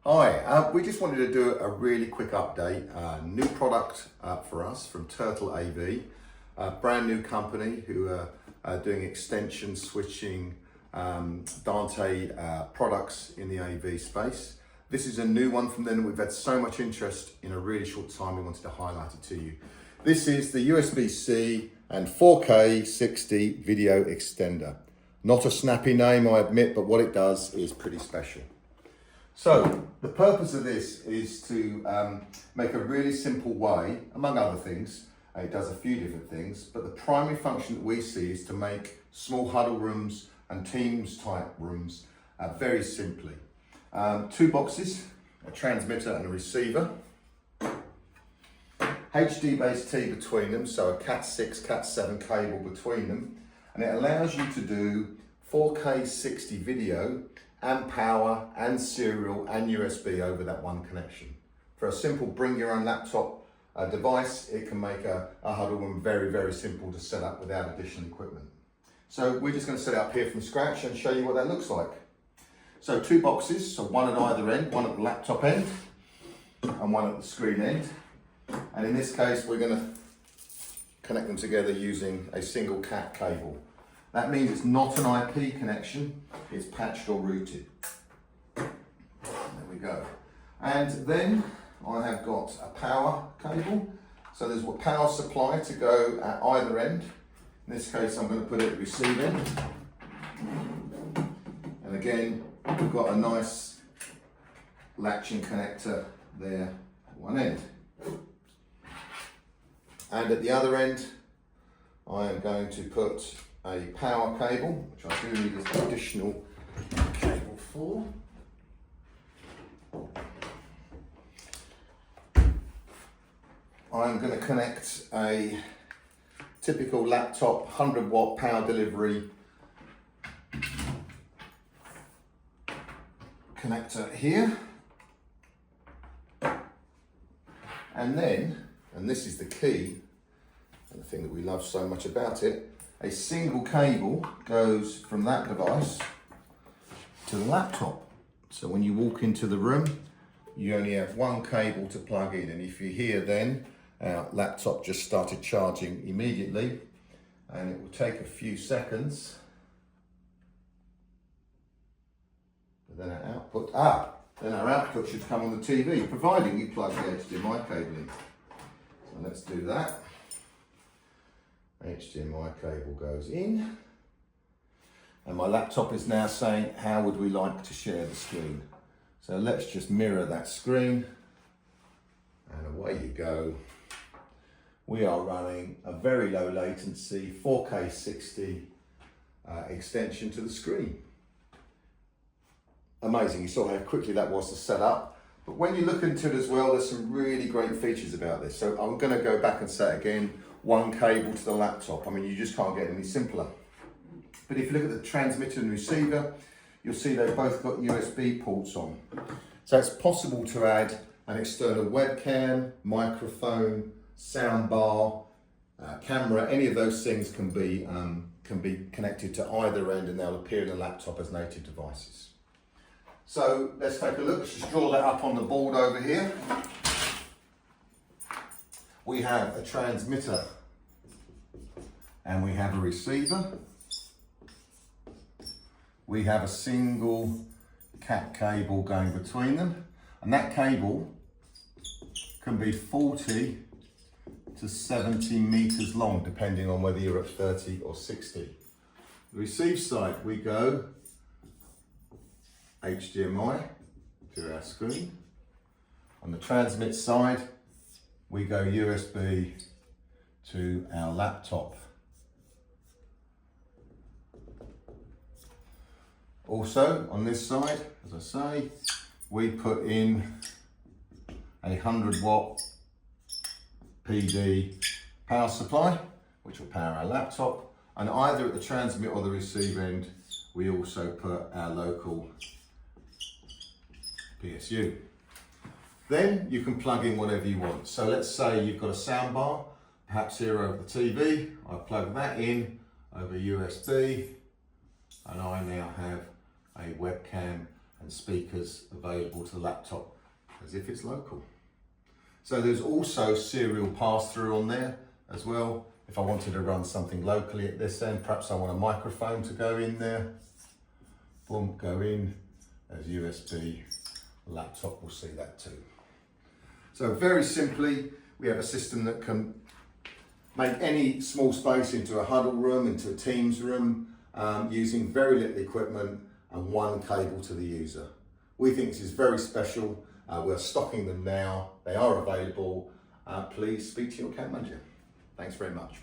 Hi, we just wanted to do a really quick update. New product for us from Turtle AV, a brand new company who are doing extension switching Dante products in the AV space. This is a new one from them. We've had so much interest in a really short time, we wanted to highlight it to you. This is the USB-C and 4K 60 video extender. Not a snappy name, I admit, but what it does is pretty special. So the purpose of this is to make a really simple way, among other things. It does a few different things, but the primary function that we see is to make small huddle rooms and Teams type rooms very simply. Two boxes, a transmitter and a receiver. HD base T between them, so a Cat6, Cat7 cable between them. And it allows you to do 4K 60 video and power and serial and USB over that one connection. For a simple bring your own laptop device, it can make a huddle room very, very simple to set up without additional equipment. So we're just going to set it up here from scratch and show you what that looks like. So two boxes, so one at either end, one at the laptop end and one at the screen end. And in this case, we're going to connect them together using a single Cat cable. That means it's not an IP connection, it's patched or routed. There we go. And then I have got a power cable. So there's a power supply to go at either end. In this case, I'm going to put it at the receive end. And again, we've got a nice latching connector there at one end. And at the other end, I am going to put a power cable, which I do need an additional cable for. I'm going to connect a typical laptop 100 watt power delivery connector here. And then, and this is the key, and the thing that we love so much about it, a single cable goes from that device to the laptop. So when you walk into the room, you only have one cable to plug in. And if you hear then, our laptop just started charging immediately, and it will take a few seconds. But then our output should come on the TV, providing you plug the HDMI cable in. So let's do that. HDMI cable goes in, and my laptop is now saying, how would we like to share the screen? So let's just mirror that screen, and away you go. We are running a very low latency 4K 60 extension to the screen. Amazing, you saw how quickly that was to set up. But when you look into it as well, there's some really great features about this. So I'm going to go back and say it again, one cable to the laptop. I mean, you just can't get any simpler. But if you look at the transmitter and receiver, you'll see they've both got USB ports on. So it's possible to add an external webcam, microphone, sound bar, camera. Any of those things can be connected to either end, and they'll appear in the laptop as native devices. So let's take a look. Let's just draw that up on the board over here. We have a transmitter and we have a receiver. We have a single Cat cable going between them, and that cable can be 40 to 70 meters long, depending on whether you're at 30 or 60. The receive side, we go HDMI to our screen. On the transmit side, we go USB to our laptop. Also, on this side, as I say, we put in a 100 watt PD power supply, which will power our laptop. And either at the transmit or the receive end, we also put our local PSU. Then you can plug in whatever you want. So let's say you've got a sound bar, perhaps here over the TV. I plug that in over USB, and I now have a webcam and speakers available to the laptop as if it's local. So there's also serial pass-through on there as well. If I wanted to run something locally at this end, perhaps I want a microphone to go in there. Boom, go in as USB. The laptop will see that too. So very simply, we have a system that can make any small space into a huddle room, into a Teams room, using very little equipment and one cable to the user. We think this is very special. We're stocking them now. They are available. Please speak to your account manager. Thanks very much.